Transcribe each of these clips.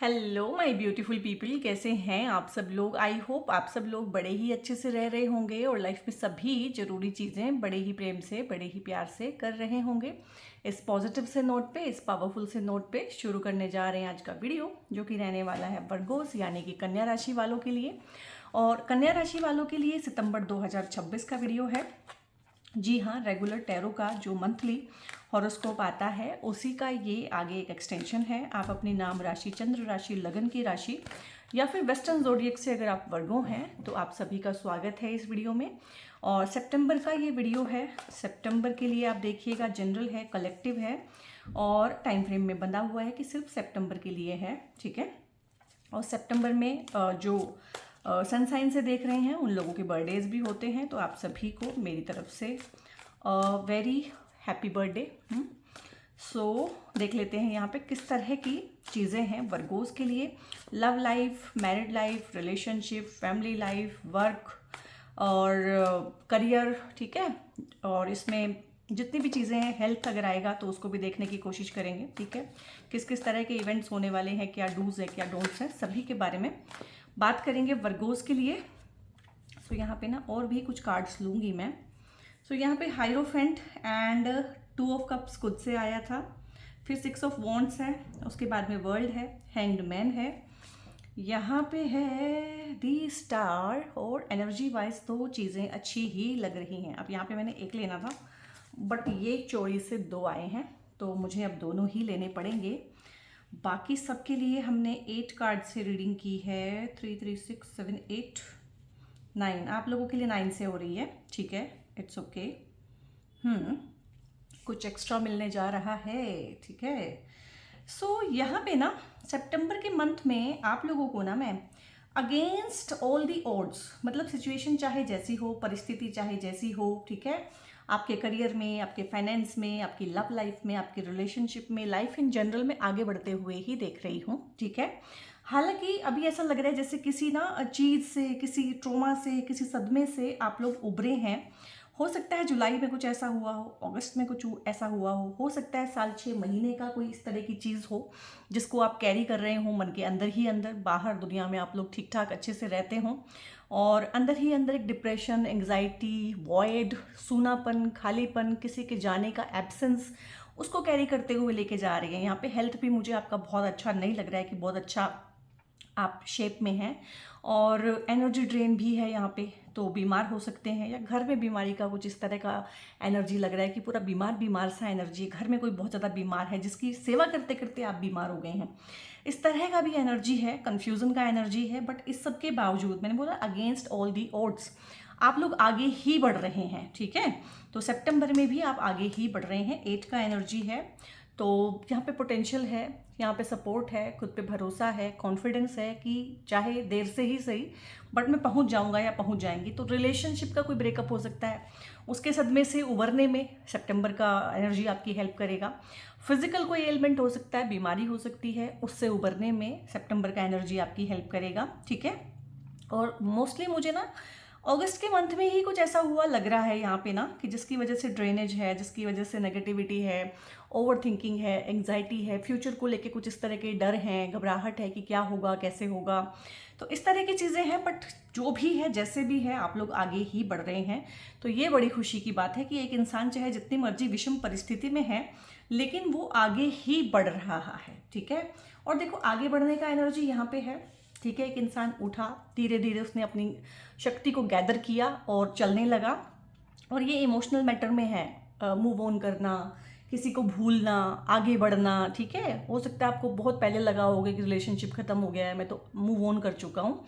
Hello my beautiful people, कैसे हैं आप सब लोग। आई होप आप सब लोग बड़े ही अच्छे से रह रहे होंगे और लाइफ में सभी जरूरी चीज़ें बड़े ही प्रेम से, बड़े ही प्यार से कर रहे होंगे। इस पॉजिटिव से नोट पे, इस पावरफुल से नोट पे शुरू करने जा रहे हैं आज का वीडियो, जो कि रहने वाला है वर्गोस यानी कि कन्या राशि वालों के लिए। और कन्या राशि वालों के लिए सितंबर 2026 का वीडियो है। जी हाँ, रेगुलर टैरो का जो मंथली हॉरोस्कोप आता है उसी का ये आगे एक एक्सटेंशन है। आप अपनी नाम राशि, चंद्र राशि, लगन की राशि या फिर वेस्टर्न ज़ोडिएक से अगर आप वर्गों हैं तो आप सभी का स्वागत है इस वीडियो में। और सितंबर का ये वीडियो है। सितंबर के लिए आप देखिएगा, जनरल है, कलेक्टिव है और टाइम फ्रेम में बंधा हुआ है कि सिर्फ सितंबर के लिए है, ठीक है। और सितंबर में जो सन साइन से देख रहे हैं उन लोगों के बर्थडेज भी होते हैं, तो आप सभी को मेरी तरफ से वेरी हैप्पी बर्थडे। सो देख लेते हैं यहाँ पे किस तरह की चीज़ें हैं वर्गोस के लिए। Love life, married life, relationship, family life, work और करियर, ठीक है। और इसमें जितनी भी चीज़ें हैं, हेल्थ अगर आएगा तो उसको भी देखने की कोशिश करेंगे, ठीक है। किस किस तरह के इवेंट्स होने वाले हैं, क्या डूज है क्या डोंट्स हैं, सभी के बारे में बात करेंगे वर्गोस के लिए। सो यहाँ पे ना और भी कुछ कार्ड्स लूँगी मैं। सो यहाँ पे हाइरोफेंट एंड 2 ऑफ कप्स खुद से आया था, फिर 6 ऑफ वॉन्ड्स है, उसके बाद में वर्ल्ड है, हैंग्ड मैन है, यहाँ पे है दी स्टार। और एनर्जी वाइज तो चीज़ें अच्छी ही लग रही हैं। अब यहाँ पे मैंने एक लेना था बट ये चोरी से 2 आए हैं तो मुझे अब दोनों ही लेने पड़ेंगे। बाकी सबके लिए हमने 8 कार्ड से रीडिंग की है। 3 3 6 7 8 9, आप लोगों के लिए 9 से हो रही है, ठीक है, इट्स ओके। कुछ एक्स्ट्रा मिलने जा रहा है, ठीक है। सो यहाँ पे ना सितंबर के मंथ में आप लोगों को ना मैं अगेंस्ट ऑल दी ऑड्स, मतलब सिचुएशन चाहे जैसी हो, परिस्थिति चाहे जैसी हो, ठीक है, आपके करियर में, आपके फाइनेंस में, आपकी लव लाइफ में, आपके रिलेशनशिप में, लाइफ इन जनरल में आगे बढ़ते हुए ही देख रही हूँ, ठीक है। हालांकि अभी ऐसा लग रहा है जैसे किसी ना चीज़ से, किसी ट्रोमा से, किसी सदमे से आप लोग उभरे हैं। हो सकता है जुलाई में कुछ ऐसा हुआ हो, अगस्त में कुछ ऐसा हुआ हो सकता है साल 6 महीने का कोई इस तरह की चीज़ हो जिसको आप कैरी कर रहे हो मन के अंदर ही अंदर। बाहर दुनिया में आप लोग ठीक ठाक अच्छे से रहते हों और अंदर ही अंदर एक डिप्रेशन, एंग्जाइटी, वॉइड, सूनापन, खालीपन, किसी के जाने का एब्सेंस, उसको कैरी करते हुए लेके जा रही हैं। यहाँ पे हेल्थ भी मुझे आपका बहुत अच्छा नहीं लग रहा है कि बहुत अच्छा आप शेप में हैं। और एनर्जी ड्रेन भी है यहाँ पे, तो बीमार हो सकते हैं या घर में बीमारी का कुछ इस तरह का एनर्जी लग रहा है कि पूरा बीमार बीमार सा एनर्जी, घर में कोई बहुत ज़्यादा बीमार है जिसकी सेवा करते करते आप बीमार हो गए हैं, इस तरह का भी एनर्जी है। कन्फ्यूज़न का एनर्जी है। बट इस सब के बावजूद मैंने बोला अगेंस्ट ऑल दी ऑड्स आप लोग आगे ही बढ़ रहे हैं, ठीक है। तो सितंबर में भी आप आगे ही बढ़ रहे हैं। 8 का एनर्जी है, तो यहाँ पे पोटेंशियल है, यहाँ पे सपोर्ट है, खुद पे भरोसा है, कॉन्फिडेंस है कि चाहे देर से ही सही बट मैं पहुँच जाऊँगा या पहुँच जाएंगी। तो रिलेशनशिप का कोई ब्रेकअप हो सकता है, उसके सदमे से उभरने में सितंबर का एनर्जी आपकी हेल्प करेगा। फिजिकल कोई एलिमेंट हो सकता है, बीमारी हो सकती है, उससे उभरने में सितंबर का एनर्जी आपकी हेल्प करेगा, ठीक है। और मोस्टली मुझे ना अगस्त के मंथ में ही कुछ ऐसा हुआ लग रहा है यहाँ पे ना कि जिसकी वजह से ड्रेनेज है, जिसकी वजह से नेगेटिविटी है, ओवर थिंकिंग है, एंग्जाइटी है, फ्यूचर को लेके कुछ इस तरह के डर हैं, घबराहट है कि क्या होगा, कैसे होगा, तो इस तरह की चीज़ें हैं। बट जो भी है, जैसे भी है, आप लोग आगे ही बढ़ रहे हैं। तो ये बड़ी खुशी की बात है कि एक इंसान चाहे जितनी मर्जी विषम परिस्थिति में है लेकिन वो आगे ही बढ़ रहा है, ठीक है। और देखो आगे बढ़ने का एनर्जी यहाँ पे है, ठीक है। एक इंसान उठा, धीरे धीरे उसने अपनी शक्ति को गैदर किया और चलने लगा। और ये इमोशनल मैटर में है, मूव ऑन करना, किसी को भूलना, आगे बढ़ना, ठीक है। हो सकता है आपको बहुत पहले लगा होगा कि रिलेशनशिप खत्म हो गया है, मैं तो मूव ऑन कर चुका हूँ,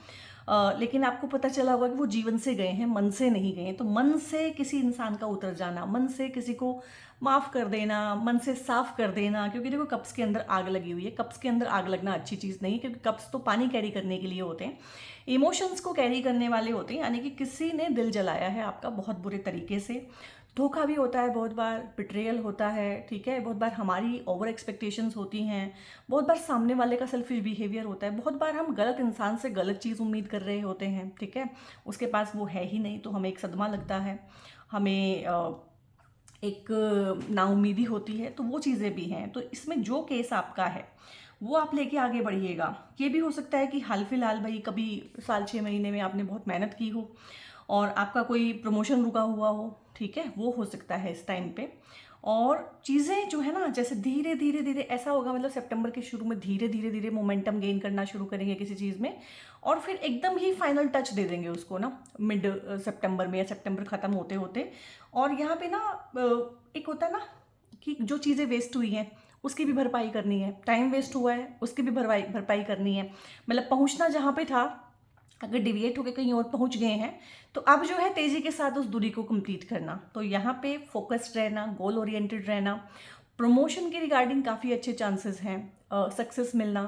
लेकिन आपको पता चला होगा कि वो जीवन से गए हैं, मन से नहीं गए हैं। तो मन से किसी इंसान का उतर जाना, मन से किसी को माफ़ कर देना, मन से साफ कर देना, क्योंकि देखो कप्स के अंदर आग लगी हुई है। कप्स के अंदर आग लगना अच्छी चीज़ नहीं, क्योंकि कप्स तो पानी कैरी करने के लिए होते हैं, इमोशंस को कैरी करने वाले होते हैं। यानी कि किसी ने दिल जलाया है आपका बहुत बुरे तरीके से। धोखा भी होता है बहुत बार, बिट्रेयल होता है, ठीक है। बहुत बार हमारी ओवर एक्सपेक्टेशंस होती हैं, बहुत बार सामने वाले का सेल्फिश बिहेवियर होता है, बहुत बार हम गलत इंसान से गलत चीज़ उम्मीद कर रहे होते हैं, ठीक है। उसके पास वो है ही नहीं तो हमें एक सदमा लगता है, हमें एक नाउम्मीदी होती है, तो वो चीज़ें भी हैं। तो इसमें जो केस आपका है वो आप लेके आगे बढ़िएगा। ये भी हो सकता है कि हाल फिलहाल भाई कभी साल 6 महीने में आपने बहुत मेहनत की हो और आपका कोई प्रमोशन रुका हुआ हो, ठीक है, वो हो सकता है इस टाइम पे। और चीज़ें जो है ना, जैसे धीरे धीरे धीरे ऐसा होगा, मतलब सितंबर के शुरू में धीरे धीरे धीरे मोमेंटम गेन करना शुरू करेंगे किसी चीज़ में, और फिर एकदम ही फाइनल टच दे देंगे उसको ना मिड सितंबर में, या सितंबर ख़त्म होते होते। और यहाँ पे ना एक होता है ना कि जो चीज़ें वेस्ट हुई हैं उसकी भी भरपाई करनी है, टाइम वेस्ट हुआ है उसकी भी भरपाई करनी है। मतलब पहुँचना जहाँ पे था, अगर डिविएट होकर कहीं और पहुंच गए हैं तो अब जो है तेज़ी के साथ उस दूरी को कंप्लीट करना। तो यहाँ पे फोकस्ड रहना, गोल ओरिएंटेड रहना, प्रमोशन के रिगार्डिंग काफ़ी अच्छे चांसेस हैं, सक्सेस मिलना,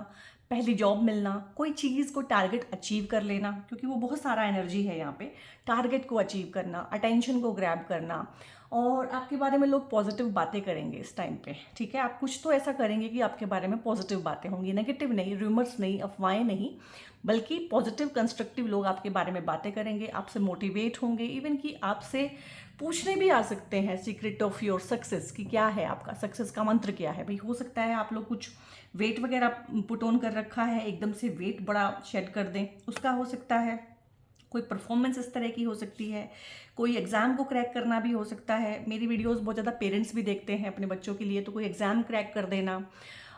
पहली जॉब मिलना, कोई चीज़ को टारगेट अचीव कर लेना, क्योंकि वो बहुत सारा एनर्जी है यहाँ पे, टारगेट को अचीव करना, अटेंशन को ग्रैब करना। और आपके बारे में लोग पॉजिटिव बातें करेंगे इस टाइम पे, ठीक है। आप कुछ तो ऐसा करेंगे कि आपके बारे में पॉजिटिव बातें होंगी, नेगेटिव नहीं, रूमर्स नहीं, अफवाहें नहीं, बल्कि पॉजिटिव कंस्ट्रक्टिव लोग आपके बारे में बातें करेंगे, आपसे मोटिवेट होंगे, इवन कि आपसे पूछने भी आ सकते हैं सीक्रेट ऑफ योर सक्सेस, कि क्या है आपका सक्सेस का मंत्र, क्या है भाई। हो सकता है आप लोग कुछ वेट वगैरह पुट ऑन कर रखा है, एकदम से वेट बड़ा शेड कर दें, उसका हो सकता है। कोई परफॉर्मेंस इस तरह की हो सकती है, कोई एग्ज़ाम को क्रैक करना भी हो सकता है। मेरी वीडियोस बहुत ज़्यादा पेरेंट्स भी देखते हैं अपने बच्चों के लिए, तो कोई एग्ज़ाम क्रैक कर देना,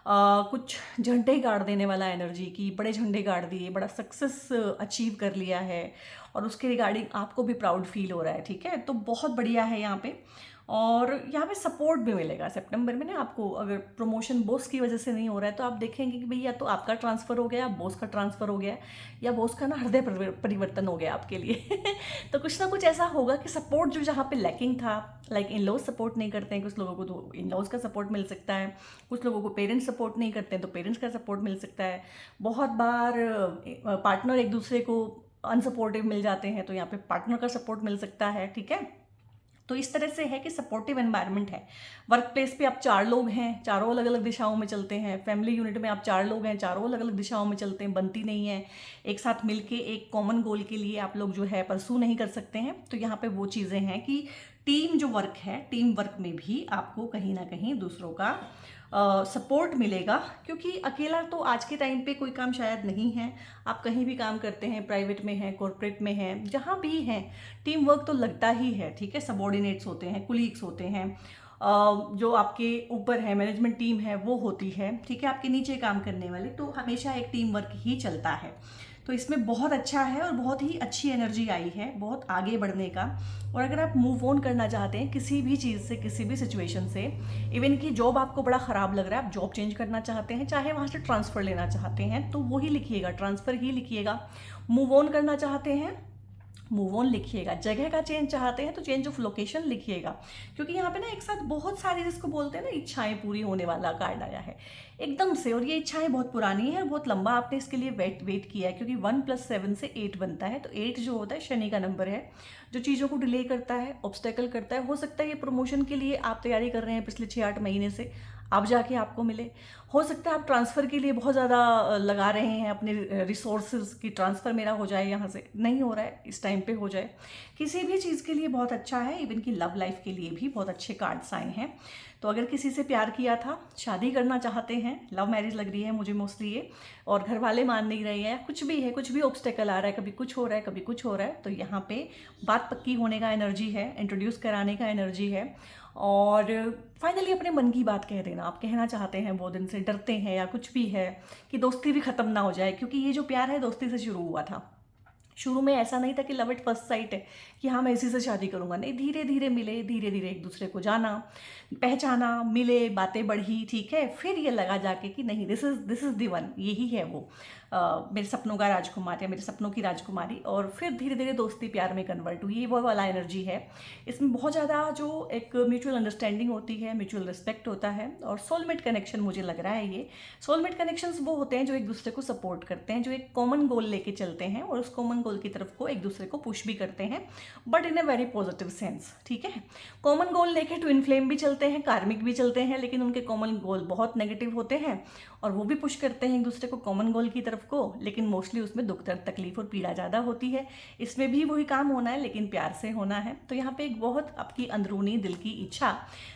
कुछ झंडे गाड़ देने वाला एनर्जी की, बड़े झंडे गाड़ दिए, बड़ा सक्सेस अचीव कर लिया है और उसके रिगार्डिंग आपको भी प्राउड फील हो रहा है, ठीक है। तो बहुत बढ़िया है यहाँ पे। और यहाँ पे सपोर्ट भी मिलेगा सितंबर में ना आपको। अगर प्रमोशन बॉस की वजह से नहीं हो रहा है तो आप देखेंगे कि भाई या तो आपका ट्रांसफ़र हो गया, बॉस का ट्रांसफ़र हो गया, या बॉस का ना हृदय परिवर्तन हो गया आपके लिए तो कुछ ना कुछ ऐसा होगा कि सपोर्ट जो जहाँ पे लैकिंग था, लाइक इन लॉज सपोर्ट नहीं करते हैं कुछ लोगों को, तो इन लॉज का सपोर्ट मिल सकता है। कुछ लोगों को पेरेंट्स सपोर्ट नहीं करते हैं तो पेरेंट्स का सपोर्ट मिल सकता है। बहुत बार पार्टनर एक दूसरे को अनसपोर्टिव मिल जाते हैं, तो यहाँ पे पार्टनर का सपोर्ट मिल सकता है, ठीक है। तो इस तरह से है कि सपोर्टिव एनवायरनमेंट है। वर्क प्लेस पे आप 4 लोग हैं, चारों अलग अलग दिशाओं में चलते हैं। फैमिली यूनिट में आप 4 लोग हैं, चारों अलग अलग दिशाओं में चलते हैं, बनती नहीं है एक साथ मिलके एक कॉमन गोल के लिए आप लोग जो है परसू नहीं कर सकते हैं। तो यहाँ पे वो चीज़ें हैं कि टीम जो वर्क है, टीम वर्क में भी आपको कहीं ना कहीं दूसरों का सपोर्ट मिलेगा, क्योंकि अकेला तो आज के टाइम पे कोई काम शायद नहीं है। आप कहीं भी काम करते हैं, प्राइवेट में हैं, कॉर्पोरेट में हैं, जहाँ भी हैं, टीम वर्क तो लगता ही है, ठीक है। सबॉर्डिनेट्स होते हैं, कुलीग्स होते हैं, जो आपके ऊपर है, मैनेजमेंट टीम है वो होती है, ठीक है, आपके नीचे काम करने वाले, तो हमेशा एक टीम वर्क ही चलता है। तो इसमें बहुत अच्छा है और बहुत ही अच्छी एनर्जी आई है बहुत आगे बढ़ने का। और अगर आप मूव ऑन करना चाहते हैं किसी भी चीज़ से, किसी भी सिचुएशन से, इवन कि जॉब आपको बड़ा ख़राब लग रहा है, आप जॉब चेंज करना चाहते हैं, चाहे वहाँ से ट्रांसफ़र लेना चाहते हैं, तो वो ही लिखिएगा, ट्रांसफ़र ही लिखिएगा। मूव ऑन करना चाहते हैं, मूव ऑन लिखिएगा। जगह का चेंज चाहते हैं तो चेंज ऑफ लोकेशन लिखिएगा, क्योंकि यहाँ पे ना एक साथ बहुत सारी, जिसको बोलते हैं ना इच्छाएं पूरी होने वाला कार्ड आया है एकदम से। और ये इच्छाएं बहुत पुरानी है, बहुत लंबा आपने इसके लिए वेट किया है, क्योंकि 1 + 7 से 8 बनता है। तो 8 जो होता है शनि का नंबर है, जो चीज़ों को डिले करता है, ऑब्स्टेकल करता है। हो सकता है ये प्रमोशन के लिए आप तैयारी कर रहे हैं पिछले 6-8 महीने से, अब जाके आपको मिले। हो सकता है आप ट्रांसफ़र के लिए बहुत ज़्यादा लगा रहे हैं अपने रिसोर्सेज की, ट्रांसफ़र मेरा हो जाए, यहाँ से नहीं हो रहा है, इस टाइम पे हो जाए। किसी भी चीज़ के लिए बहुत अच्छा है, इवन कि लव लाइफ के लिए भी बहुत अच्छे कार्ड्स आए हैं। तो अगर किसी से प्यार किया था, शादी करना चाहते हैं, लव मैरिज लग रही है मुझे मोस्टली ये, और घर वाले मान नहीं रहे हैं, कुछ भी है, कुछ भी ऑब्स्टेकल आ रहा है, कभी कुछ हो रहा है, कभी कुछ हो रहा है, तो यहाँ पे बात पक्की होने का एनर्जी है, इंट्रोड्यूस कराने का एनर्जी है। और फाइनली अपने मन की बात कह देना, आप कहना चाहते हैं, बहुत दिन से डरते हैं या कुछ भी है कि दोस्ती भी ख़त्म ना हो जाए, क्योंकि ये जो प्यार है दोस्ती से शुरू हुआ था। शुरू में ऐसा नहीं था कि लव एट फर्स्ट साइट है कि हाँ मैं इसी से शादी करूँगा, नहीं, धीरे धीरे मिले, धीरे धीरे एक दूसरे को जाना, पहचाना, मिले, बातें बढ़ी, ठीक है। फिर ये लगा जाके कि नहीं, दिस इज़ द वन, यही है वो मेरे सपनों का राजकुमार या मेरे सपनों की राजकुमारी। और फिर धीरे धीरे दोस्ती प्यार में कन्वर्ट हुई, ये वो वाला एनर्जी है। इसमें बहुत ज़्यादा जो एक म्यूचुअल अंडरस्टैंडिंग होती है, म्यूचुअल रिस्पेक्ट होता है, और सोलमेट कनेक्शन मुझे लग रहा है। ये सोलमेट कनेक्शंस वो होते हैं जो एक दूसरे को सपोर्ट करते हैं, जो एक कॉमन गोल लेके चलते हैं और उस कॉमन गोल की तरफ को एक दूसरे को पुश भी करते हैं, but in a very positive sense, ठीक है। कॉमन गोल लेके ट्विन फ्लेम भी चलते हैं, कार्मिक भी चलते हैं, लेकिन उनके कॉमन गोल बहुत नेगेटिव होते हैं और वो भी पुश करते हैं एक दूसरे को कॉमन गोल की तरफ को, लेकिन मोस्टली उसमें दुख दर्द तकलीफ और पीड़ा ज़्यादा होती है। इसमें भी वही काम होना है, लेकिन प्यार से होना है। तो यहाँ पे एक बहुत आपकी अंदरूनी दिल की इच्छा,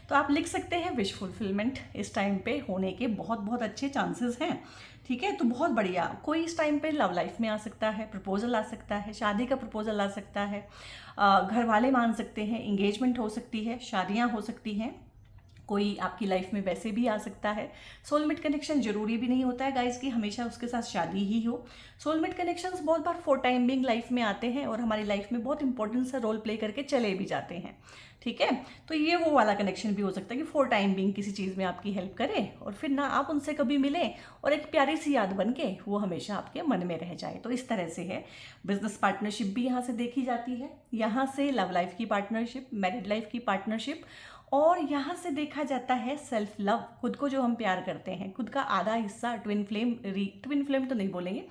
तो आप लिख सकते हैं विश फुलफिलमेंट इस टाइम पे होने के बहुत बहुत अच्छे चांसेस हैं, ठीक है। तो बहुत बढ़िया, कोई इस टाइम पे लव लाइफ में आ सकता है, प्रपोजल आ सकता है, शादी का प्रपोजल आ सकता है, घर वाले मान सकते हैं, इंगेजमेंट हो सकती है, शादियाँ हो सकती हैं, कोई आपकी लाइफ में वैसे भी आ सकता है। सोलमेट कनेक्शन जरूरी भी नहीं होता है गाइस कि हमेशा उसके साथ शादी ही हो। सोलमेट कनेक्शंस बहुत बार फॉर टाइम बिंग लाइफ में आते हैं और हमारी लाइफ में बहुत इंपॉर्टेंट सा रोल प्ले करके चले भी जाते हैं, ठीक है। तो ये वो वाला कनेक्शन भी हो सकता है कि फॉर टाइम बिंग किसी चीज़ में आपकी हेल्प करे और फिर ना आप उनसे कभी मिले और एक प्यारी सी याद बन के वो हमेशा आपके मन में रह जाए। तो इस तरह से है। बिजनेस पार्टनरशिप भी यहाँ से देखी जाती है, यहाँ से लव लाइफ की पार्टनरशिप, मैरिड लाइफ की पार्टनरशिप, और यहाँ से देखा जाता है सेल्फ लव, खुद को जो हम प्यार करते हैं, खुद का आधा हिस्सा ट्विन फ्लेम तो नहीं बोलेंगे,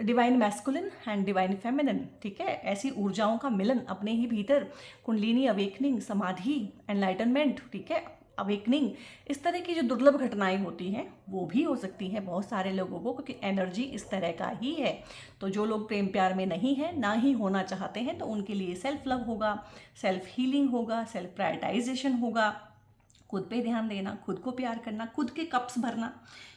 divine masculine and divine feminine, ठीक है। ऐसी ऊर्जाओं का मिलन अपने ही भीतर, कुंडलिनी अवेकनिंग, समाधि, एनलाइटनमेंट, ठीक है, अवेकनिंग, इस तरह की जो दुर्लभ घटनाएं होती हैं वो भी हो सकती हैं बहुत सारे लोगों को, क्योंकि एनर्जी इस तरह का ही है। तो जो लोग प्रेम प्यार में नहीं है, ना ही होना चाहते हैं, तो उनके लिए सेल्फ लव होगा, सेल्फ हीलिंग होगा, सेल्फ प्रायोरिटाइजेशन होगा, खुद पे ध्यान देना, खुद को प्यार करना, खुद के कप्स भरना,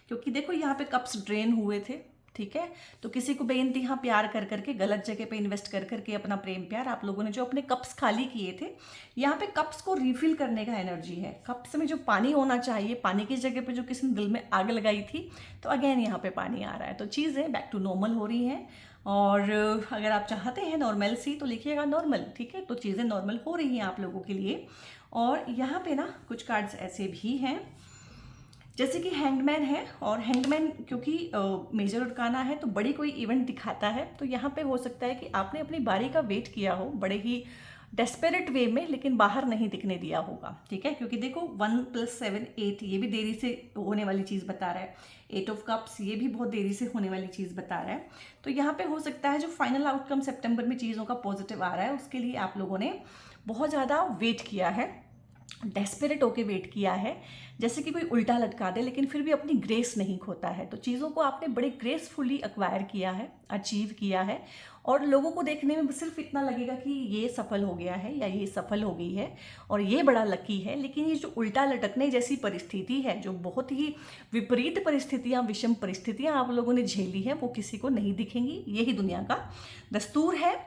क्योंकि देखो यहाँ पे कप्स ड्रेन हुए थे, ठीक है। तो किसी को बेइंतहा प्यार कर करके, गलत जगह पे इन्वेस्ट कर करके अपना प्रेम प्यार आप लोगों ने जो अपने कप्स खाली किए थे, यहाँ पे कप्स को रिफिल करने का एनर्जी है। कप्स में जो पानी होना चाहिए, पानी की जगह पे जो किसी ने दिल में आग लगाई थी, तो अगेन यहाँ पे पानी आ रहा है। तो चीज़ें बैक टू नॉर्मल हो रही हैं। और अगर आप चाहते हैं नॉर्मल सी, तो लिखिएगा नॉर्मल, ठीक है। तो चीज़ें नॉर्मल हो रही हैं आप लोगों के लिए। और यहाँ पे ना कुछ कार्ड्स ऐसे भी हैं जैसे कि हैंगमैन है, और हैंगमैन क्योंकि मेजर अरकाना है तो बड़ी कोई इवेंट दिखाता है। तो यहाँ पे हो सकता है कि आपने अपनी बारी का वेट किया हो बड़े ही डेस्पेरेट वे में, लेकिन बाहर नहीं दिखने दिया होगा, ठीक है। क्योंकि देखो 1 + 7 8 ये भी देरी से होने वाली चीज़ बता रहा है, 8 ऑफ कप्स ये भी बहुत देरी से होने वाली चीज़ बता रहा है। तो यहाँ पे हो सकता है जो फाइनल आउटकम सितंबर में चीज़ों का पॉजिटिव आ रहा है, उसके लिए आप लोगों ने बहुत ज़्यादा वेट किया है, डेस्परेट होके वेट किया है, जैसे कि कोई उल्टा लटका दे, लेकिन फिर भी अपनी ग्रेस नहीं खोता है। तो चीज़ों को आपने बड़े ग्रेसफुली एक्वायर किया है, अचीव किया है, और लोगों को देखने में सिर्फ इतना लगेगा कि ये सफल हो गया है या ये सफल हो गई है और ये बड़ा लकी है। लेकिन ये जो उल्टा लटकने जैसी परिस्थिति है, जो बहुत ही विपरीत परिस्थितियाँ, विषम परिस्थितियाँ आप लोगों ने झेली हैं, वो किसी को नहीं दिखेंगी। यही दुनिया का दस्तूर है।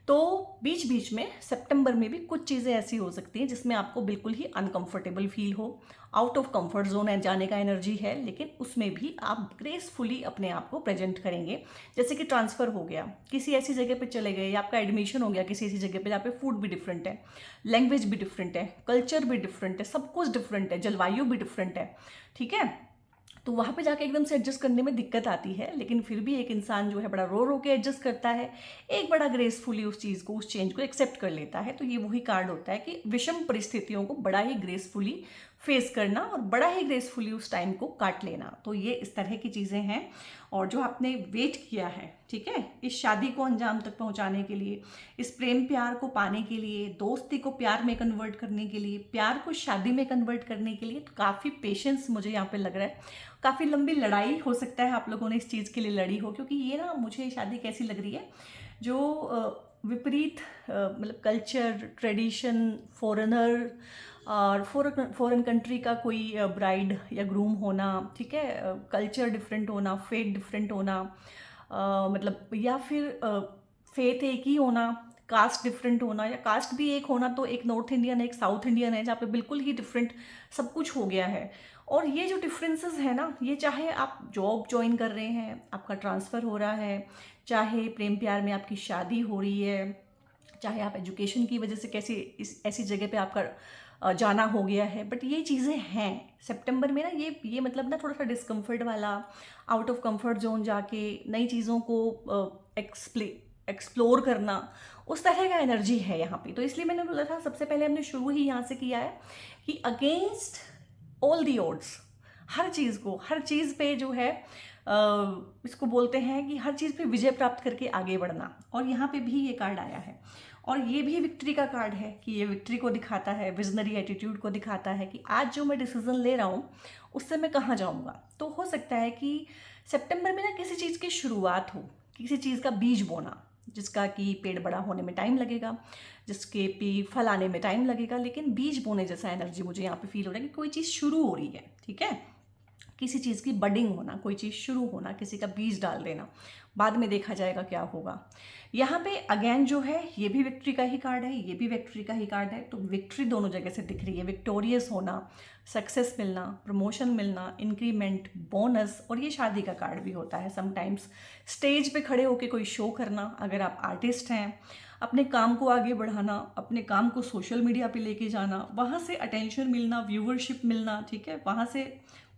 तो बीच बीच में सितंबर में भी कुछ चीज़ें ऐसी हो सकती हैं जिसमें आपको बिल्कुल ही अनकंफर्टेबल फील हो, आउट ऑफ कंफर्ट जोन जाने का एनर्जी है, लेकिन उसमें भी आप ग्रेसफुली अपने आप को प्रेजेंट करेंगे। जैसे कि ट्रांसफ़र हो गया, किसी ऐसी जगह पे चले गए, या आपका एडमिशन हो गया किसी ऐसी जगह पे जहाँ पे फूड भी डिफरेंट है, लैंग्वेज भी डिफरेंट है, कल्चर भी डिफरेंट है, सब कुछ डिफरेंट है, जलवायु भी डिफरेंट है, ठीक है। तो वहाँ पे जाके एकदम से एडजस्ट करने में दिक्कत आती है, लेकिन फिर भी एक इंसान जो है बड़ा रो रो के एडजस्ट करता है, एक बड़ा ग्रेसफुली उस चीज़ को, उस चेंज को एक्सेप्ट कर लेता है। तो ये वही कार्ड होता है कि विषम परिस्थितियों को बड़ा ही ग्रेसफुली फेस करना और बड़ा ही ग्रेसफुली उस टाइम को काट लेना। तो ये इस तरह की चीज़ें हैं। और जो आपने वेट किया है, ठीक है, इस शादी को अंजाम तक पहुंचाने के लिए, इस प्रेम प्यार को पाने के लिए, दोस्ती को प्यार में कन्वर्ट करने के लिए, प्यार को शादी में कन्वर्ट करने के लिए, तो काफ़ी पेशेंस मुझे यहाँ पे लग रहा है। काफ़ी लंबी लड़ाई हो सकता है आप लोगों ने इस चीज़ के लिए लड़ी हो, क्योंकि ये ना मुझे शादी कैसी लग रही है, जो विपरीत मतलब कल्चर, ट्रेडिशन, फॉरेनर और फॉरेन कंट्री का कोई ब्राइड या ग्रूम होना, ठीक है, कल्चर डिफरेंट होना, फेथ डिफरेंट होना, मतलब या फिर फेथ एक ही होना, कास्ट डिफरेंट होना, या कास्ट भी एक होना, तो एक नॉर्थ इंडियन है, एक साउथ इंडियन है, जहाँ पे बिल्कुल ही डिफरेंट सब कुछ हो गया है। और ये जो डिफरेंसेस है ना, ये चाहे आप जॉब ज्वाइन कर रहे हैं, आपका ट्रांसफ़र हो रहा है, चाहे प्रेम प्यार में आपकी शादी हो रही है, चाहे आप एजुकेशन की वजह से ऐसी जगह पे आपका जाना हो गया है, बट ये चीज़ें हैं सितंबर में ना, ये मतलब ना थोड़ा सा डिस्कम्फर्ट वाला, आउट ऑफ कंफर्ट जोन जाके नई चीज़ों को एक्सप्लोर करना, उस तरह का एनर्जी है यहाँ पे। तो इसलिए मैंने बोला था सबसे पहले हमने शुरू ही यहाँ से किया है कि अगेंस्ट ऑल दी ऑड्स, हर चीज़ पे जो है इसको बोलते हैं कि हर चीज़ पे विजय प्राप्त करके आगे बढ़ना। और यहाँ पे भी ये कार्ड आया है और ये भी विक्ट्री का कार्ड है कि ये विक्ट्री को दिखाता है, विजनरी एटीट्यूड को दिखाता है कि आज जो मैं डिसीजन ले रहा हूँ उससे मैं कहाँ जाऊँगा। तो हो सकता है कि सितंबर में ना किसी चीज़ की शुरुआत हो, किसी चीज़ का बीज बोना, जिसका कि पेड़ बड़ा होने में टाइम लगेगा, जिसके भी फल आने में टाइम लगेगा, लेकिन बीज बोने जैसा एनर्जी मुझे यहाँ पे फील हो रहा है कि कोई चीज़ शुरू हो रही है। ठीक है, किसी चीज़ की बडिंग होना, कोई चीज़ शुरू होना, किसी का बीज डाल देना, बाद में देखा जाएगा क्या होगा। यहाँ पे अगेन जो है ये भी विक्ट्री का ही कार्ड है, ये भी विक्ट्री का ही कार्ड है। तो विक्ट्री दोनों जगह से दिख रही है, विक्टोरियस होना, सक्सेस मिलना, प्रमोशन मिलना, इंक्रीमेंट, बोनस। और ये शादी का कार्ड भी होता है समटाइम्स। स्टेज पे खड़े होकर कोई शो करना, अगर आप आर्टिस्ट हैं, अपने काम को आगे बढ़ाना, अपने काम को सोशल मीडिया पे लेके जाना, वहाँ से अटेंशन मिलना, व्यूवरशिप मिलना, ठीक है, वहाँ से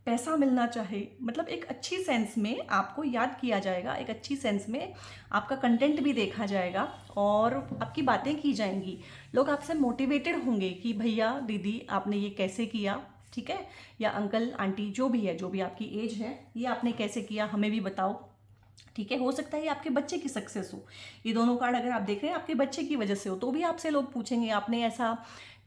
पैसा मिलना चाहे, मतलब एक अच्छी सेंस में आपको याद किया जाएगा, एक अच्छी सेंस में आपका कंटेंट भी देखा जाएगा और आपकी बातें की जाएंगी। लोग आपसे मोटिवेटेड होंगे कि भैया दीदी आपने ये कैसे किया, ठीक है, या अंकल आंटी जो भी है, जो भी आपकी एज है, ये आपने कैसे किया हमें भी बताओ। ठीक है, हो सकता है ये आपके बच्चे की सक्सेस हो। ये दोनों कार्ड अगर आप देख रहे हैं आपके बच्चे की वजह से हो, तो भी आपसे लोग पूछेंगे आपने ऐसा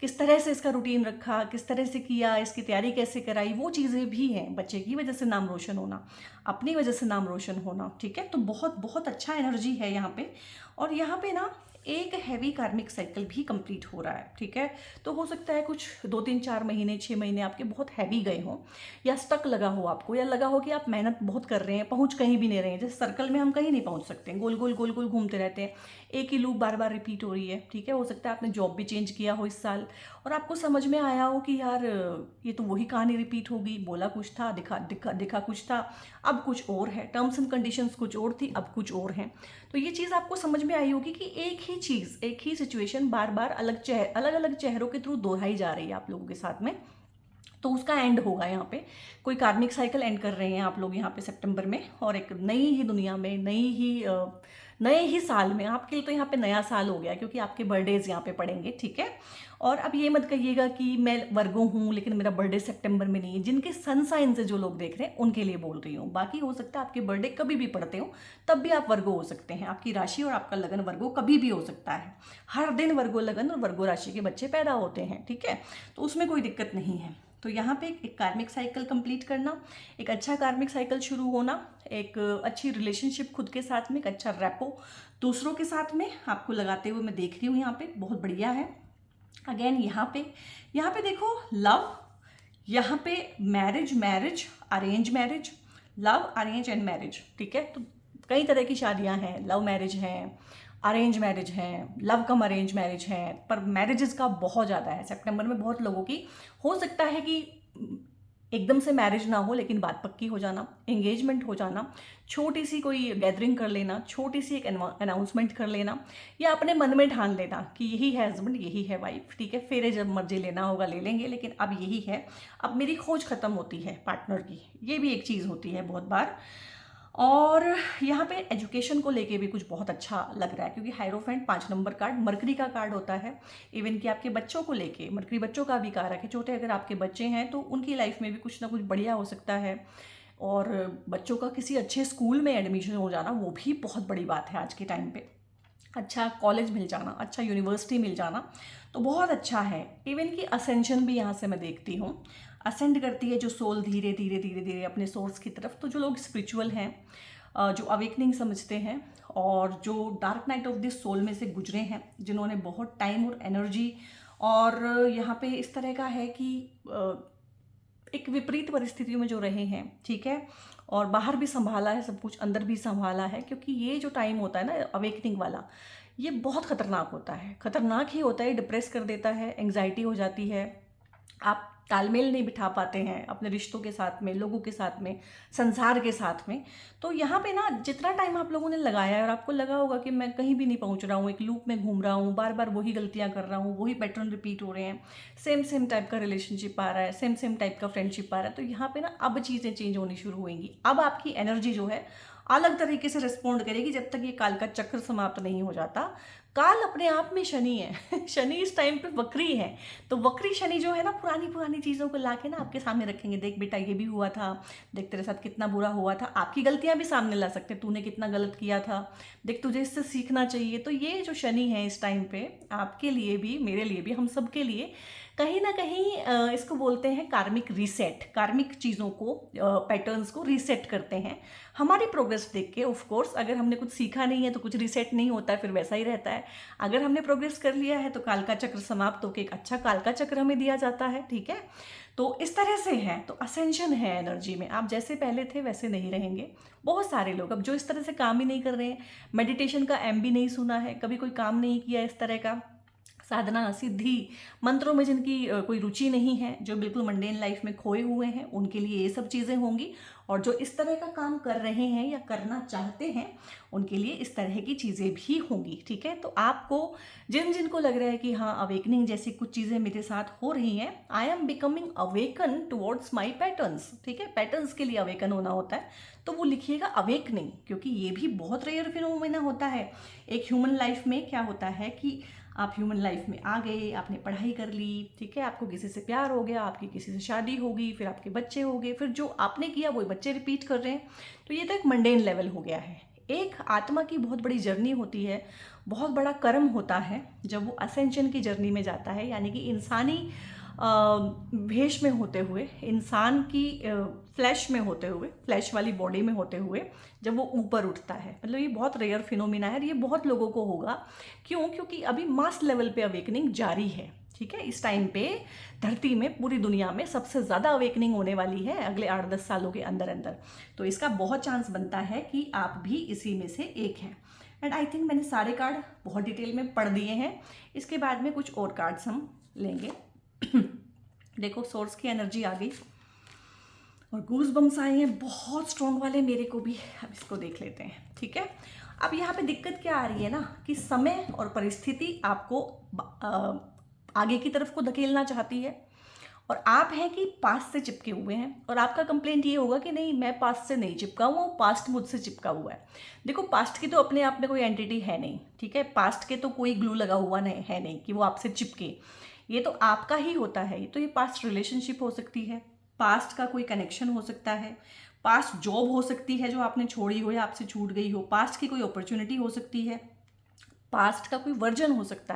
किस तरह से इसका रूटीन रखा, किस तरह से किया, इसकी तैयारी कैसे कराई। वो चीज़ें भी हैं, बच्चे की वजह से नाम रोशन होना, अपनी वजह से नाम रोशन होना। ठीक है, तो बहुत बहुत अच्छा एनर्जी है यहाँ पे। और यहाँ पे ना एक हैवी कार्मिक साइकिल भी कंप्लीट हो रहा है। ठीक है, तो हो सकता है कुछ 2 3 4 महीने 6 महीने आपके बहुत हैवी गए हों, या स्टक लगा हो आपको, या लगा हो कि आप मेहनत बहुत कर रहे हैं, पहुंच कहीं भी नहीं रहे हैं। जैसे सर्कल में हम कहीं नहीं पहुंच सकते, गोल गोल गोल गोल घूमते रहते हैं, एक ही लूप बार बार रिपीट हो रही है। ठीक है, हो सकता है आपने जॉब भी चेंज किया हो इस साल और आपको समझ में आया हो कि यार ये तो वही कहानी रिपीट होगी, बोला कुछ था, दिखा दिखा दिखा कुछ था, अब कुछ और है, टर्म्स एंड कंडीशंस कुछ और थी, अब कुछ और हैं। तो ये चीज़ आपको समझ में आई होगी कि एक ही चीज़, एक ही सिचुएशन बार बार अलग अलग चेहरों के थ्रू दोहराई जा रही है आप लोगों के साथ में। तो उसका एंड होगा यहाँ पे, कोई कार्मिक साइकिल एंड कर रहे हैं आप लोग यहाँ पे सितंबर में, और एक नई ही दुनिया में, नए ही साल में, आपके लिए तो यहाँ पे नया साल हो गया क्योंकि आपके बर्थडेज यहाँ पे पड़ेंगे। ठीक है, और अब ये मत कहिएगा कि मैं वर्गो हूँ लेकिन मेरा बर्थडे सितंबर में नहीं है। जिनके सन साइन से जो लोग देख रहे हैं उनके लिए बोल रही हूँ, बाकी हो सकता है आपके बर्थडे कभी भी पड़ते हो तब भी आप वर्गो हो सकते हैं। आपकी राशि और आपका लगन वर्गो कभी भी हो सकता है, हर दिन वर्गो लगन और वर्गो राशि के बच्चे पैदा होते हैं। ठीक है, तो उसमें कोई दिक्कत नहीं है। तो यहाँ पे एक कार्मिक साइकिल कंप्लीट करना, एक अच्छा कार्मिक साइकिल शुरू होना, एक अच्छी रिलेशनशिप खुद के साथ में, एक अच्छा रैपो दूसरों के साथ में आपको लगाते हुए मैं देख रही हूँ यहाँ पे, बहुत बढ़िया है। अगेन यहाँ पे देखो लव, यहाँ पे marriage, arrange marriage, love arrange and marriage. ठीक है, तो कई तरह की शादियाँ हैं, लव मैरिज हैं, अरेंज मैरिज हैं, लव कम अरेंज मैरिज हैं, पर मैरिजेस का बहुत ज़्यादा है सितंबर में। बहुत लोगों की हो सकता है कि एकदम से मैरिज ना हो लेकिन बात पक्की हो जाना, एंगेजमेंट हो जाना, छोटी सी कोई गैदरिंग कर लेना, छोटी सी एक अनाउंसमेंट कर लेना, या अपने मन में ठान लेना कि यही है हस्बैंड, यही है वाइफ। ठीक है, फेरे जब मर्जी लेना होगा ले लेंगे, लेकिन अब यही है, अब मेरी खोज खत्म होती है पार्टनर की। ये भी एक चीज़ होती है बहुत बार। और यहाँ पे एजुकेशन को लेके भी कुछ बहुत अच्छा लग रहा है क्योंकि हायरोफेंट 5 नंबर कार्ड मरकरी का कार्ड होता है। इवन कि आपके बच्चों को लेके, मरकरी बच्चों का भी कारक है, छोटे अगर आपके बच्चे हैं तो उनकी लाइफ में भी कुछ ना कुछ बढ़िया हो सकता है। और बच्चों का किसी अच्छे स्कूल में एडमिशन हो जाना वो भी बहुत बड़ी बात है आज के टाइम पे। अच्छा कॉलेज मिल जाना, अच्छा यूनिवर्सिटी मिल जाना, तो बहुत अच्छा है। इवन कि असेंशन भी यहाँ से मैं देखती हूँ, असेंड करती है जो सोल धीरे धीरे धीरे धीरे अपने सोर्स की तरफ। तो जो लोग स्पिरिचुअल हैं, जो अवेकनिंग समझते हैं और जो dark night of this soul में से गुजरे हैं, जिन्होंने बहुत टाइम और एनर्जी, और यहाँ पे इस तरह का है कि एक विपरीत परिस्थितियों में जो रहे हैं, ठीक है, और बाहर भी संभाला है सब कुछ, अंदर भी संभाला है, क्योंकि ये जो टाइम होता है ना अवेकनिंग वाला, ये बहुत खतरनाक होता है, खतरनाक ही होता है, डिप्रेस कर देता है, एंग्जाइटी हो जाती है, आप तालमेल नहीं बिठा पाते हैं अपने रिश्तों के साथ में, लोगों के साथ में, संसार के साथ में। तो यहाँ पे ना जितना टाइम आप लोगों ने लगाया है और आपको लगा होगा कि मैं कहीं भी नहीं पहुँच रहा हूँ, एक लूप में घूम रहा हूँ, बार बार वही गलतियाँ कर रहा हूँ, वही पैटर्न रिपीट हो रहे हैं, सेम टाइप का रिलेशनशिप आ रहा है, सेम टाइप का फ्रेंडशिप आ रहा है, तो यहाँ पे ना अब चीज़ें चेंज होनी शुरू होंगी। अब आपकी एनर्जी जो है अलग तरीके से रिस्पॉन्ड करेगी जब तक ये काल का चक्र समाप्त नहीं हो जाता। काल अपने आप में शनि है शनि इस टाइम पे वक्री है, तो वक्री शनि जो है ना पुरानी पुरानी चीज़ों को लाके ना आपके सामने रखेंगे। देख बेटा ये भी हुआ था, देख तेरे साथ कितना बुरा हुआ था, आपकी गलतियां भी सामने ला सकते, तूने कितना गलत किया था, देख तुझे इससे सीखना चाहिए। तो ये जो शनि है इस टाइम पे आपके लिए भी, मेरे लिए भी, हम सब के लिए कहीं ना कहीं इसको बोलते हैं कार्मिक रीसेट। कार्मिक चीज़ों को, पैटर्न्स को रीसेट करते हैं हमारी प्रोग्रेस देख के। ऑफ कोर्स अगर हमने कुछ सीखा नहीं है तो कुछ रीसेट नहीं होता है, फिर वैसा ही रहता है। अगर हमने प्रोग्रेस कर लिया है तो काल का चक्र समाप्त होकर एक अच्छा काल का चक्र हमें दिया जाता है, ठीक है। तो इस तरह से है, तो असेंशन है एनर्जी में। आप जैसे पहले थे वैसे नहीं रहेंगे। बहुत सारे लोग अब जो इस तरह से काम ही नहीं कर रहे हैं, मेडिटेशन का एम भी नहीं सुना है, कभी कोई काम नहीं किया इस तरह का, साधना सिद्धि मंत्रों में जिनकी कोई रुचि नहीं है, जो बिल्कुल मंडेन लाइफ में खोए हुए हैं, उनके लिए ये सब चीज़ें होंगी। और जो इस तरह का काम कर रहे हैं या करना चाहते हैं उनके लिए इस तरह की चीज़ें भी होंगी, ठीक है। तो आपको जिन जिनको लग रहा है कि हाँ अवेकनिंग जैसी कुछ चीज़ें मेरे साथ हो रही हैं, I am becoming awaken towards my patterns, ठीक है। पैटर्न्स के लिए अवेकन होना होता है, तो वो लिखिएगा अवेकनिंग, क्योंकि ये भी बहुत रेयर फिनोमेना होता है। एक ह्यूमन लाइफ में क्या होता है कि आप ह्यूमन लाइफ में आ गए, आपने पढ़ाई कर ली, ठीक है, आपको किसी से प्यार हो गया, आपकी किसी से शादी होगी, फिर आपके बच्चे हो गए, फिर जो आपने किया वही बच्चे रिपीट कर रहे हैं। तो ये तो एक मंडेन लेवल हो गया है। एक आत्मा की बहुत बड़ी जर्नी होती है, बहुत बड़ा कर्म होता है जब वो असेंशन की जर्नी में जाता है, यानी कि इंसानी भेष में होते हुए, इंसान की फ्लैश में होते हुए, फ्लैश वाली बॉडी में होते हुए जब वो ऊपर उठता है। मतलब ये बहुत रेयर फिनोमिना है, ये बहुत लोगों को होगा। क्यों? क्योंकि अभी मास लेवल पे अवेकनिंग जारी है, ठीक है। इस टाइम पे धरती में, पूरी दुनिया में सबसे ज़्यादा अवेकनिंग होने वाली है अगले 8-10 सालों के अंदर अंदर। तो इसका बहुत चांस बनता है कि आप भी इसी में से एक हैं। एंड आई थिंक मैंने सारे कार्ड बहुत डिटेल में पढ़ दिए हैं। इसके बाद में कुछ और कार्ड्स हम लेंगे। देखो सोर्स की एनर्जी आ गई और गूज बम्स आए हैं बहुत स्ट्रॉन्ग वाले मेरे को भी। अब इसको देख लेते हैं, ठीक है। अब यहाँ पे दिक्कत क्या आ रही है ना कि समय और परिस्थिति आपको आगे की तरफ को धकेलना चाहती है, और आप हैं कि पास्ट से चिपके हुए हैं। और आपका कंप्लेंट ये होगा कि नहीं मैं पास्ट से नहीं चिपका हुआ हूँ, पास्ट मुझसे चिपका हुआ है। देखो पास्ट की तो अपने आप में कोई एंटिटी है नहीं, ठीक है। पास्ट के तो कोई ग्लू लगा हुआ नहीं है, नहीं कि वो आपसे चिपके, ये तो आपका ही होता है। तो ये पास्ट रिलेशनशिप हो सकती है, पास्ट का कोई कनेक्शन हो सकता है, पास्ट जॉब हो सकती है जो आपने छोड़ी हो या आपसे छूट गई हो, पास्ट की कोई अपॉर्चुनिटी हो सकती है, पास्ट का कोई वर्जन हो सकता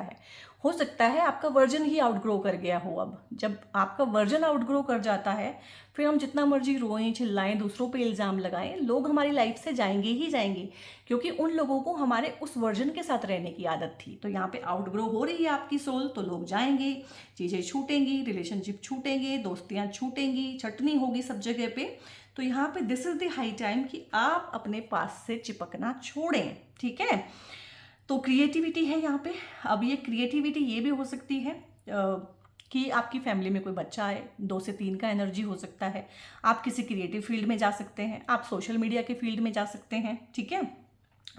है आपका वर्जन ही आउटग्रो कर गया हो। अब जब आपका वर्जन आउटग्रो कर जाता है, फिर हम जितना मर्जी रोएं चिल्लाएं, दूसरों पे इल्ज़ाम लगाएं, लोग हमारी लाइफ से जाएंगे ही जाएंगे, क्योंकि उन लोगों को हमारे उस वर्जन के साथ रहने की आदत थी। तो यहाँ पे आउटग्रो हो रही है आपकी सोल, तो लोग जाएंगे, चीज़ें छूटेंगी, रिलेशनशिप छूटेंगे, दोस्तियाँ छूटेंगी, छटनी होगी सब जगह पे। तो यहाँ पे this is the high time कि आप अपने पास से चिपकना छोड़ें, ठीक है। तो क्रिएटिविटी है यहाँ पे। अब ये क्रिएटिविटी ये भी हो सकती है कि आपकी फैमिली में कोई बच्चा आए, 2 से 3 का एनर्जी हो सकता है। आप किसी क्रिएटिव फील्ड में जा सकते हैं, आप सोशल मीडिया के फील्ड में जा सकते हैं, ठीक है।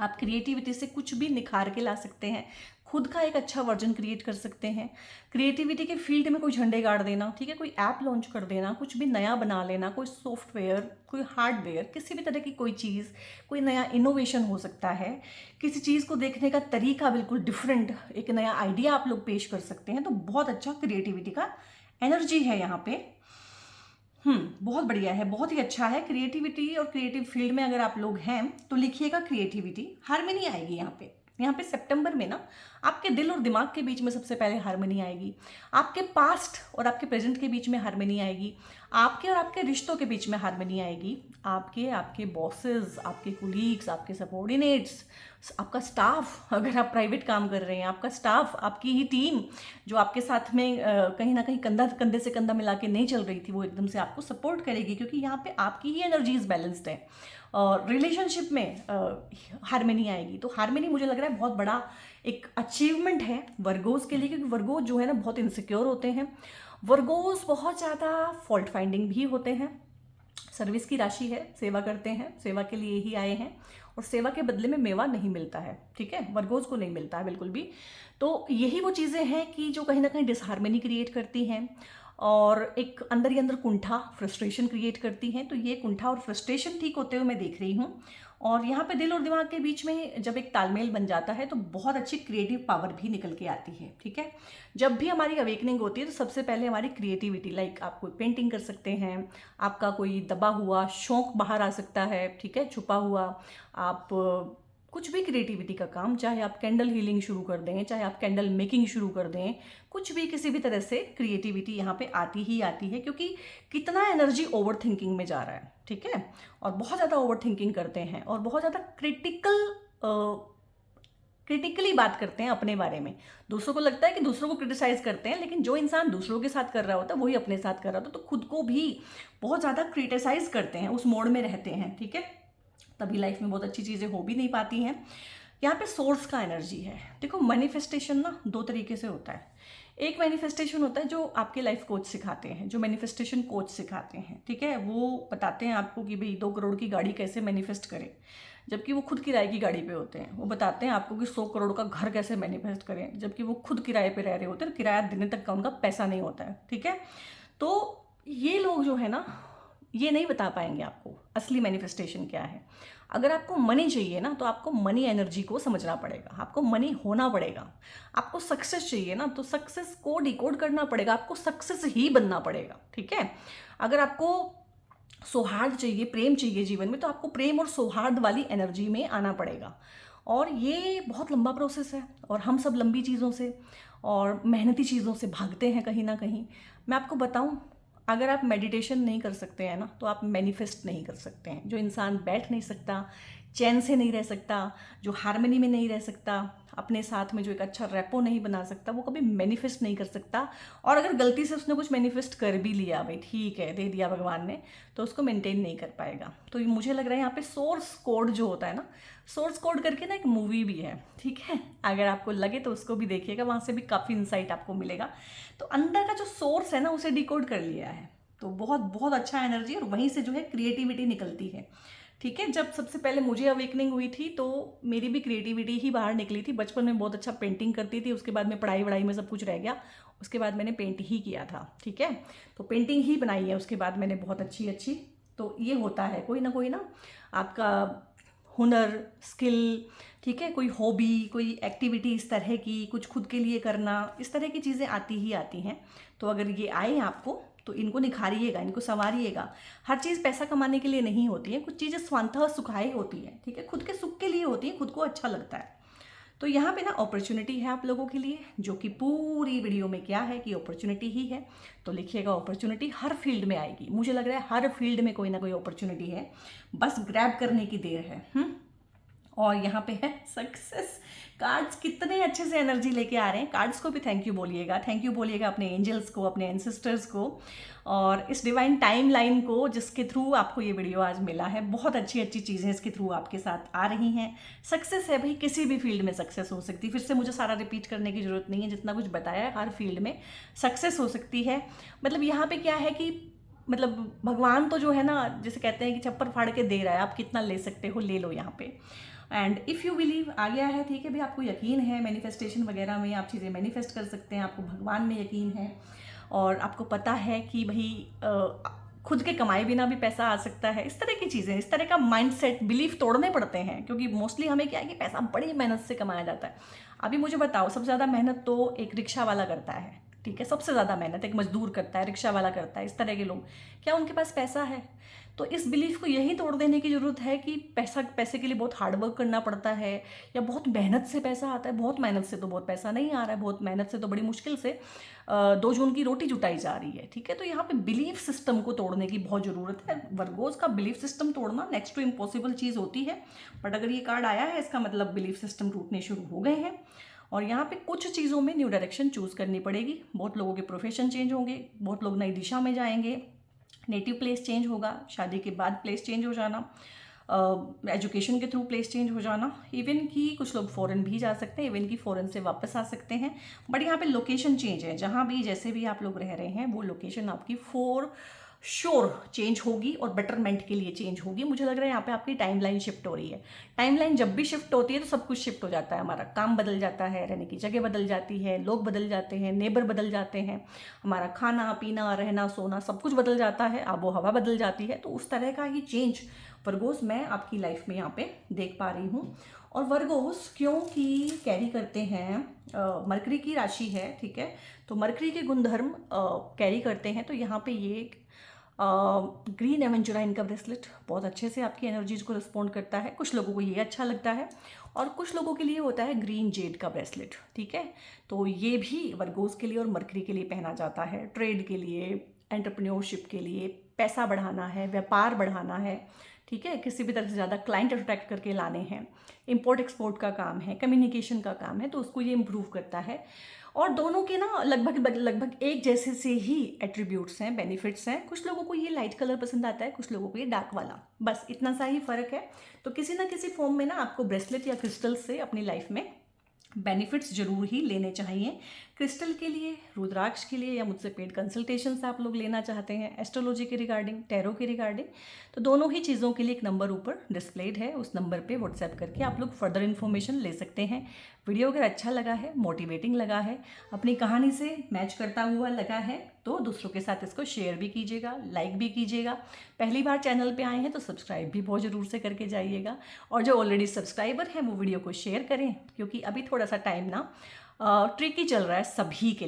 आप क्रिएटिविटी से कुछ भी निखार के ला सकते हैं, खुद का एक अच्छा वर्जन क्रिएट कर सकते हैं। क्रिएटिविटी के फील्ड में कोई झंडे गाड़ देना, ठीक है, कोई ऐप लॉन्च कर देना, कुछ भी नया बना लेना, कोई सॉफ्टवेयर, कोई हार्डवेयर, किसी भी तरह की कोई चीज़, कोई नया इनोवेशन हो सकता है। किसी चीज़ को देखने का तरीका बिल्कुल डिफरेंट, एक नया आइडिया आप लोग पेश कर सकते हैं। तो बहुत अच्छा क्रिएटिविटी का एनर्जी है यहाँ पे। बहुत बढ़िया है, बहुत ही अच्छा है। क्रिएटिविटी और क्रिएटिव फील्ड में अगर आप लोग हैं तो लिखिएगा क्रिएटिविटी, हार्मनी आएगी यहाँ पे सितंबर में ना आपके दिल और दिमाग के बीच में सबसे पहले हार्मनी आएगी, आपके पास्ट और आपके प्रेजेंट के बीच में हार्मनी आएगी, आपके और आपके रिश्तों के बीच में हार्मनी आएगी, आपके बॉसेस, आपके कुलीग्स, आपके सबॉर्डिनेट्स, आपका स्टाफ, अगर आप प्राइवेट काम कर रहे हैं, आपका स्टाफ, आपकी ही टीम जो आपके साथ में कहीं ना कहीं कंधे से कंधा मिला के नहीं चल रही थी, वो एकदम से आपको सपोर्ट करेगी, क्योंकि यहाँ पे आपकी ही एनर्जीज बैलेंस्ड है। और रिलेशनशिप में हार्मनी आएगी। तो हार्मनी मुझे लग रहा है बहुत बड़ा एक अचीवमेंट है वर्गोस के लिए, क्योंकि वर्गोस जो है ना बहुत इनसिक्योर होते हैं, वर्गोस बहुत ज़्यादा फॉल्ट फाइंडिंग भी होते हैं। सर्विस की राशि है, सेवा करते हैं, सेवा के लिए ही आए हैं, और सेवा के बदले में मेवा नहीं मिलता है, ठीक है, वर्गोस को नहीं मिलता है बिल्कुल भी। तो यही वो चीज़ें हैं कि जो कहीं ना कहीं डिसहार्मनी क्रिएट करती हैं। और एक अंदर ही अंदर कुंठा, फ्रस्ट्रेशन क्रिएट करती हैं। तो ये कुंठा और फ्रस्ट्रेशन ठीक होते हुए मैं देख रही हूँ। और यहाँ पे दिल और दिमाग के बीच में जब एक तालमेल बन जाता है तो बहुत अच्छी क्रिएटिव पावर भी निकल के आती है, ठीक है। जब भी हमारी अवेकनिंग होती है तो सबसे पहले हमारी क्रिएटिविटी, लाइक आप कोई पेंटिंग कर सकते हैं, आपका कोई दबा हुआ शौक बाहर आ सकता है, ठीक है, छुपा हुआ। आप कुछ भी क्रिएटिविटी का काम, चाहे आप कैंडल हीलिंग शुरू कर दें, चाहे आप कैंडल मेकिंग शुरू कर दें, कुछ भी किसी भी तरह से क्रिएटिविटी यहाँ पे आती ही आती है, क्योंकि कितना एनर्जी ओवर थिंकिंग में जा रहा है, ठीक है। और बहुत ज़्यादा ओवर थिंकिंग करते हैं और बहुत ज़्यादा क्रिटिकली बात करते हैं अपने बारे में। दूसरों को लगता है कि दूसरों को क्रिटिसाइज करते हैं, लेकिन जो इंसान दूसरों के साथ कर रहा होता है वही अपने साथ कर रहा होता है, तो खुद को भी बहुत ज़्यादा क्रिटिसाइज करते हैं, उस मोड में रहते हैं, ठीक है। तभी लाइफ में बहुत अच्छी चीज़ें हो भी नहीं पाती हैं। यहाँ पे सोर्स का एनर्जी है। देखो, मैनिफेस्टेशन ना दो तरीके से होता है। एक मैनिफेस्टेशन होता है जो आपके लाइफ कोच सिखाते हैं, जो मैनिफेस्टेशन कोच सिखाते हैं, ठीक है। वो बताते हैं आपको कि भाई 2 करोड़ की गाड़ी कैसे मैनिफेस्ट करें, जबकि वो खुद किराए की गाड़ी पे होते हैं। वो बताते हैं आपको कि 100 करोड़ का घर कैसे मैनिफेस्ट करें, जबकि वो खुद किराए पे रह रहे होते हैं, किराया देने तक का उनका पैसा नहीं होता है, ठीक है। तो ये लोग जो है ना, ये नहीं बता पाएंगे आपको असली मैनिफेस्टेशन क्या है। अगर आपको मनी चाहिए ना, तो आपको मनी एनर्जी को समझना पड़ेगा, आपको मनी होना पड़ेगा। आपको सक्सेस चाहिए ना, तो सक्सेस को डिकोड करना पड़ेगा, आपको सक्सेस ही बनना पड़ेगा, ठीक है। अगर आपको सौहार्द चाहिए, प्रेम चाहिए जीवन में, तो आपको प्रेम और सौहार्द वाली एनर्जी में आना पड़ेगा। और ये बहुत लंबा प्रोसेस है, और हम सब लंबी चीज़ों से और मेहनती चीज़ों से भागते हैं कहीं ना कहीं। मैं आपको बताऊं, अगर आप मेडिटेशन नहीं कर सकते हैं ना, तो आप मैनिफेस्ट नहीं कर सकते हैं। जो इंसान बैठ नहीं सकता, चैन से नहीं रह सकता, जो हार्मनी में नहीं रह सकता, अपने साथ में जो एक अच्छा रैपो नहीं बना सकता, वो कभी मैनिफेस्ट नहीं कर सकता। और अगर गलती से उसने कुछ मैनिफेस्ट कर भी लिया, भाई ठीक है, दे दिया भगवान ने, तो उसको मेंटेन नहीं कर पाएगा। तो ये मुझे लग रहा है यहाँ पे सोर्स कोड जो होता है ना, सोर्स कोड करके ना एक मूवी भी है, ठीक है। अगर आपको लगे तो उसको भी देखिएगा, वहाँ से भी काफ़ी इंसाइट आपको मिलेगा। तो अंदर का जो सोर्स है ना, उसे डिकोड कर लिया है, तो बहुत बहुत अच्छा एनर्जी, और वहीं से जो है क्रिएटिविटी निकलती है, ठीक है। जब सबसे पहले मुझे अवेकनिंग हुई थी तो मेरी भी क्रिएटिविटी ही बाहर निकली थी। बचपन में बहुत अच्छा पेंटिंग करती थी, उसके बाद में पढ़ाई वढ़ाई में सब कुछ रह गया, उसके बाद मैंने पेंट ही किया था, ठीक है। तो पेंटिंग ही बनाई है उसके बाद मैंने बहुत अच्छी अच्छी। तो ये होता है, कोई ना आपका हुनर, स्किल, ठीक है, कोई हॉबी, कोई एक्टिविटी इस तरह की, कुछ खुद के लिए करना, इस तरह की चीज़ें आती ही आती हैं। तो अगर ये आए आपको तो इनको निखारिएगा, इनको संवारिएगा। हर चीज़ पैसा कमाने के लिए नहीं होती है, कुछ चीज़ें स्वांतः सुखाई होती है, ठीक है, खुद के सुख के लिए होती है, खुद को अच्छा लगता है। तो यहाँ पे ना अपॉर्चुनिटी है आप लोगों के लिए, जो कि पूरी वीडियो में क्या है कि अपॉर्चुनिटी ही है। तो लिखिएगा, अपॉर्चुनिटी हर फील्ड में आएगी। मुझे लग रहा है हर फील्ड में कोई ना कोई अपॉर्चुनिटी है, बस ग्रैब करने की देर है। और यहाँ पे है सक्सेस। कार्ड्स कितने अच्छे से एनर्जी लेके आ रहे हैं। कार्ड्स को भी थैंक यू बोलिएगा, थैंक यू बोलिएगा अपने एंजल्स को, अपने एंसेस्टर्स को, और इस डिवाइन टाइम लाइन को जिसके थ्रू आपको ये वीडियो आज मिला है। बहुत अच्छी अच्छी चीज़ें इसके थ्रू आपके साथ आ रही हैं। सक्सेस है भाई, किसी भी फील्ड में सक्सेस हो सकती है। फिर से मुझे सारा रिपीट करने की जरूरत नहीं है, जितना कुछ बताया है, हर फील्ड में सक्सेस हो सकती है। मतलब यहाँ पे क्या है कि मतलब भगवान तो जो है ना, जैसे कहते हैं कि छप्पर फाड़ के दे रहा है, आप कितना ले सकते हो ले लो यहाँ पे। एंड इफ़ यू बिलीव आ गया है, ठीक है भी, आपको यकीन है मैनिफेस्टेशन वगैरह में, आप चीज़ें मैनिफेस्ट कर सकते हैं, आपको भगवान में यकीन है, और आपको पता है कि भाई खुद के कमाए बिना भी पैसा आ सकता है। इस तरह की चीज़ें, इस तरह का माइंडसेट, बिलीफ तोड़ने पड़ते हैं, क्योंकि मोस्टली हमें क्या है कि पैसा बड़ी मेहनत से कमाया जाता है। अभी मुझे बताओ, सबसे ज़्यादा मेहनत तो एक रिक्शा वाला करता है, ठीक है, सबसे ज़्यादा मेहनत एक मजदूर करता है, रिक्शा वाला करता है। इस तरह के लोग, क्या उनके पास पैसा है? तो इस बिलीफ को यही तोड़ देने की ज़रूरत है कि पैसे के लिए बहुत हार्डवर्क करना पड़ता है, या बहुत मेहनत से पैसा आता है। बहुत मेहनत से तो बहुत पैसा नहीं आ रहा है, बहुत मेहनत से तो बड़ी मुश्किल से 2 जून की रोटी जुटाई जा रही है, ठीक है। तो यहाँ पे बिलीफ सिस्टम को तोड़ने की बहुत ज़रूरत है। वर्गोज का बिलीफ सिस्टम तोड़ना नेक्स्ट टू इम्पॉसिबल चीज़ होती है, बट अगर ये कार्ड आया है, इसका मतलब बिलीफ सिस्टम टूटने शुरू हो गए हैं। और यहाँ पे कुछ चीज़ों में न्यू डायरेक्शन चूज़ करनी पड़ेगी। बहुत लोगों के प्रोफेशन चेंज होंगे, बहुत लोग नई दिशा में जाएंगे, नेटिव प्लेस चेंज होगा, शादी के बाद प्लेस चेंज हो जाना, एजुकेशन के थ्रू प्लेस चेंज हो जाना, इवन कि कुछ लोग फॉरेन भी जा सकते हैं, इवन कि फॉरेन से वापस आ सकते हैं। बट यहाँ पे लोकेशन चेंज है, जहाँ भी जैसे भी आप लोग रह रहे हैं वो लोकेशन आपकी 4 श्योर चेंज होगी और बेटरमेंट के लिए चेंज होगी। मुझे लग रहा है यहाँ पे आपकी टाइमलाइन शिफ्ट हो रही है। टाइमलाइन जब भी शिफ्ट होती है तो सब कुछ शिफ्ट हो जाता है, हमारा काम बदल जाता है, रहने की जगह बदल जाती है, लोग बदल जाते हैं, नेबर बदल जाते हैं, हमारा खाना पीना रहना सोना सब कुछ बदल जाता है, आबो हवा बदल जाती है। तो उस तरह का ही चेंज वर्गोस मैं आपकी लाइफ में यहाँ पे देख पा रही हूँ। और वर्गोस क्योंकि कैरी करते हैं मरकरी की राशि है, ठीक है, तो मरकरी के गुणधर्म कैरी करते हैं। तो यहाँ पे ये ग्रीन एवेंचुराइन का ब्रेसलेट बहुत अच्छे से आपकी एनर्जीज को रिस्पॉन्ड करता है। कुछ लोगों को ये अच्छा लगता है और कुछ लोगों के लिए होता है ग्रीन जेड का ब्रेसलेट, ठीक है। तो ये भी वर्गोस के लिए और मरकरी के लिए पहना जाता है, ट्रेड के लिए, एंटरप्रेन्योरशिप के लिए, पैसा बढ़ाना है, व्यापार बढ़ाना है, ठीक है, किसी भी तरह से ज़्यादा क्लाइंट अट्रैक्ट करके लाने हैं, इंपोर्ट एक्सपोर्ट का काम है, कम्युनिकेशन का काम है, तो उसको ये इम्प्रूव करता है। और दोनों के ना लगभग एक जैसे से ही एट्रीब्यूट्स हैं, बेनिफिट्स हैं। कुछ लोगों को ये लाइट कलर पसंद आता है, कुछ लोगों को ये डार्क वाला, बस इतना सा ही फ़र्क है। तो किसी ना किसी फॉर्म में ना आपको ब्रेसलेट या क्रिस्टल से अपनी लाइफ में बेनिफिट्स जरूर ही लेने चाहिए। क्रिस्टल के लिए, रुद्राक्ष के लिए, या मुझसे पेड कंसल्टेशन आप लोग लेना चाहते हैं एस्ट्रोलॉजी के रिगार्डिंग, टैरो के रिगार्डिंग, तो दोनों ही चीज़ों के लिए एक नंबर ऊपर डिस्प्लेड है, उस नंबर पे व्हाट्सएप करके आप लोग फर्दर इन्फॉर्मेशन ले सकते हैं। वीडियो अगर अच्छा लगा है, मोटिवेटिंग लगा है, अपनी कहानी से मैच करता हुआ लगा है, तो दूसरों के साथ इसको शेयर भी कीजिएगा, लाइक भी कीजिएगा। पहली बार चैनल पे आए हैं तो सब्सक्राइब भी बहुत ज़रूर से करके जाइएगा, और जो ऑलरेडी सब्सक्राइबर हैं वो वीडियो को शेयर करें, क्योंकि अभी थोड़ा सा टाइम ना ट्रिकी चल रहा है सभी के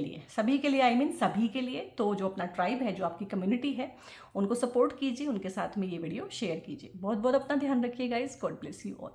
लिए, आई मीन सभी के लिए। तो जो अपना ट्राइब है, जो आपकी कम्युनिटी है, उनको सपोर्ट कीजिए, उनके साथ में ये वीडियो शेयर कीजिए। बहुत बहुत अपना ध्यान रखिए guys, God bless you all.